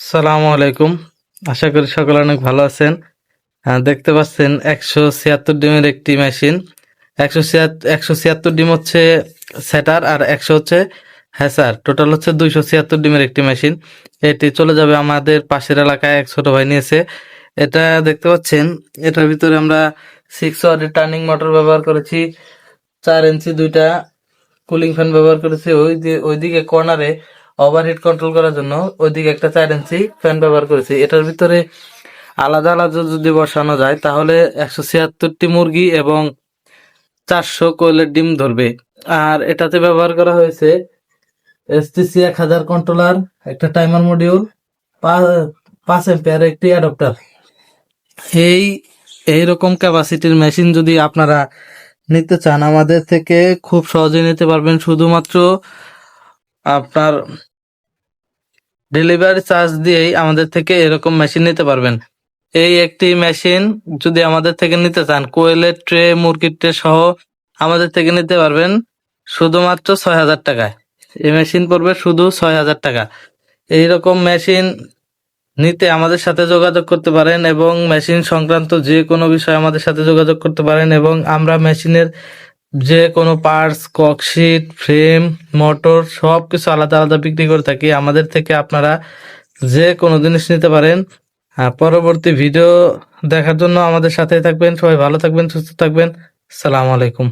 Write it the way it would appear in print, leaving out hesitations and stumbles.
সালামু আলাইকুম। আশা করি সকলে অনেক ভালো আছেন। দেখতে পাচ্ছেন 176 ডিমের একটি মেশিন। 176 ডিম হচ্ছে সেটার আর 100 হচ্ছে হ্যাসার। টোটাল হচ্ছে 276 ডিমের একটি মেশিন। এটি চলে যাবে আমাদের পাশের এলাকায়, এক ছোট ভাই নিয়েছে। এটা দেখতে পাচ্ছেন, এটার ভিতরে আমরা 6 ওয়াটের টার্নিং মোটর ব্যবহার করেছি, 4 ইঞ্চি দুইটা কুলিং ফ্যান ব্যবহার করেছি। ওইদিকে কর্নারে ওভারহিট কন্ট্রোল করার জন্য ওইদিকে একটা 4 ইঞ্চি ফ্যান ব্যবহার করেছি। এটার ভিতরে আলাদা আলাদা যদি বসানো যায় তাহলে 176টি মুরগি এবং 400 কোয়েলের ডিম ধরবে। আর এটাতে ব্যবহার করা হয়েছে এসটিসি 1000 কন্ট্রোলার, একটা টাইমার মডিউল, 5 অ্যাম্পিয়ার একটি অ্যাডাপ্টার। এই এইরকম ক্যাপাসিটির মেশিন যদি আপনারা নিতে চান আমাদের থেকে খুব সহজে নিতে পারবেন। শুধুমাত্র আপনার ডেলিভারি চার্জ দিয়েই আমাদের থেকে এরকম মেশিন নিতে পারবেন। এই একটি মেশিন যদি আমাদের থেকে নিতে চান, কোয়েলের ট্রে, মুরগির ট্রে সহ আমাদের থেকে নিতে পারবেন শুধুমাত্র 6,000 টাকায়। এই মেশিন পড়বে শুধু 6,000 টাকা। এইরকম মেশিন নিতে আমাদের সাথে যোগাযোগ করতে পারেন এবং মেশিন সংক্রান্ত যে কোনো বিষয়ে আমাদের সাথে যোগাযোগ করতে পারেন, এবং আমরা মেশিনের যে কোনো পার্টস, ককশিট, ফ্রেম, মোটর সবকিছু আলাদা আলাদা বিক্রি করে থাকি। আমাদের থেকে আপনারা যে কোনো জিনিস নিতে পারেন। পরবর্তী ভিডিও দেখার জন্য আমাদের সাথেই থাকবেন। সবাই ভালো থাকবেন, সুস্থ থাকবেন। আসসালামু আলাইকুম।